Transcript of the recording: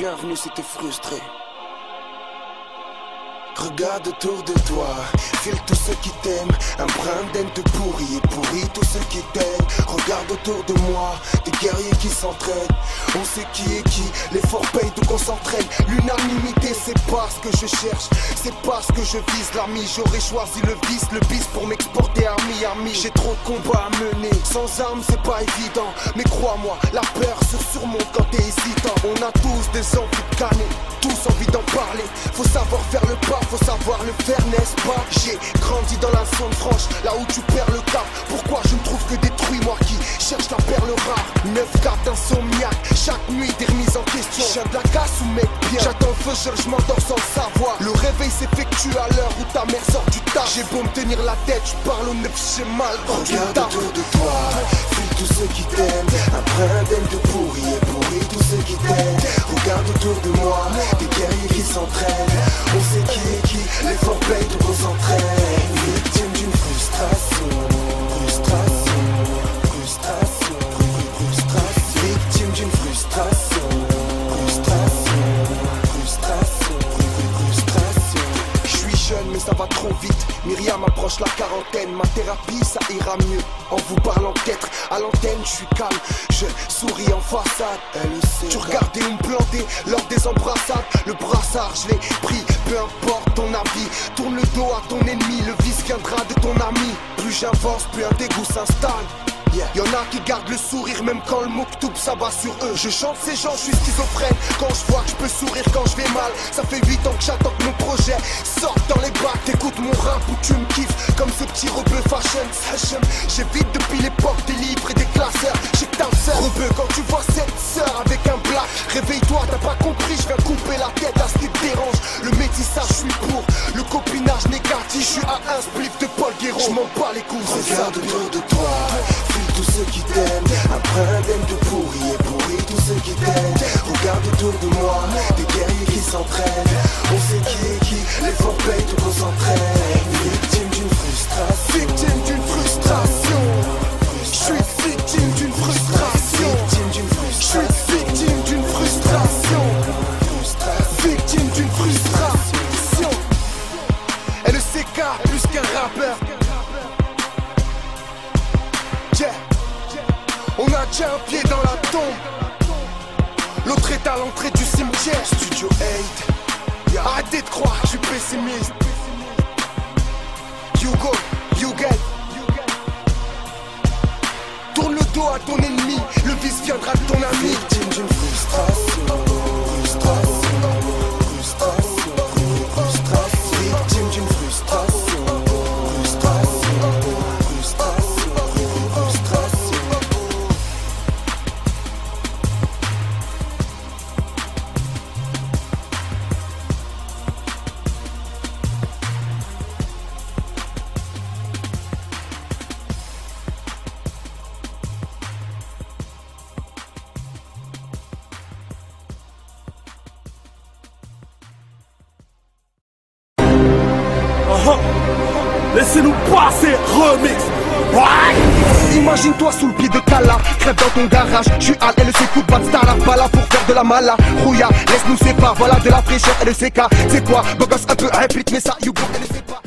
bienvenue si t'es frustré. Regarde autour de toi, file tous ceux qui t'aiment. Un brin d'aine te pourrit et pourrit tous ceux qui t'aiment. Regarde autour de moi, des guerriers qui s'entraînent. On sait qui est qui, l'effort paye donc on s'entraîne. L'unanimité c'est pas ce que je cherche, c'est pas ce que je vise. L'ami j'aurais choisi le vice pour m'exporter à Miami. J'ai trop de combats à mener, sans armes c'est pas évident. Mais crois-moi, la peur surmonte quand t'es hésitant. On a tous des envies de canner, tous envie d'en parler. Faut savoir faire le pas, faut savoir le faire, n'est-ce pas? J'ai grandi dans la zone franche, là où tu perds le cap. Pourquoi je ne trouve que détruit, moi qui cherche la perle rare? 9-4 insomniaque, chaque nuit des remises en question. Je viens de la casse ou mec bien, j'attends le feu, je m'endors sans le savoir. Le réveil s'effectue à l'heure où ta mère sort du taf. J'ai beau me tenir la tête, je parle au neuf, j'ai mal. Regarde autour de toi, fuis tous ceux qui t'aiment. Un brin d'aine te pourrit et pourrit tous ceux qui t'aiment. Regarde autour de moi, des guerriers qui s'entraînent. On sait qui est qui, l'effort paye donc on s'entraîne. Victime d'une frustration, frustration, frustration, frustration. Victime d'une frustration, frustration, frustration, frustration. Je suis jeune mais ça va trop vite. Myriam approche la quarantaine, ma thérapie ça ira mieux. En vous parlant peut-être à l'antenne, je suis calme, je souris en façade. Tu regardais où me planter lors des embrassades. Le brassard je l'ai pris, peu importe ton avis. Tourne le dos à ton ennemi, le vice viendra de ton ami. Plus j'avance, plus un dégoût s'installe. Y'en a qui gardent le sourire même quand le mouktoub s'abat sur eux. Je chante ces gens, je suis schizophrène. Quand je vois que je peux sourire quand je vais mal. Ça fait 8 ans que j'attends que mon projet sorte dans les bacs. T'écoutes mon rap ou tu me kiffes comme ce petit rebeu fashion. J'évite depuis l'époque des livres et des classeurs. J'ai que t'as le seul rebeu quand tu vois cette sœur avec un black. Réveille-toi, t'as pas compris, je viens couper la tête à ce qui te dérange. Le métissage, je suis pour le copinage négatif. Je suis à un spliff de Paul Guéraud. Je m'en bats les couilles. Regarde autour de toi, tous ceux qui t'aiment, un brin d'aine te pourrit et pourrit tous ceux qui t'aiment. Regarde autour de moi, des guerriers qui s'entraînent. On sait qui est qui, l'effort paye donc on s'entraîne. Victime d'une frustration, victime d'une frustration. Je suis victime d'une frustration, victime d'une frustration. Je suis victime d'une frustration, victime d'une frustration. LCK plus qu'un rappeur. On a déjà un pied dans la tombe, l'autre est à l'entrée du cimetière. Studio 8, arrêtez de croire que je suis pessimiste. You go, you get. Tourne le dos à ton ennemi, le vice viendra de ton ami. Victime d'une frustration, frustration, frustration, frustration. Victime d'une frustration. Laissez-nous passer, remix. Imagine-toi sous le pied de Kala, crève dans ton garage. Je suis à LEC, coup de batte, star, pas là pour faire de la mala. Rouya, laisse-nous séparer, voilà de la fraîcheur. LECK, c'est quoi? Beau gosse un peu réplique, mais ça, you go, LEC pas.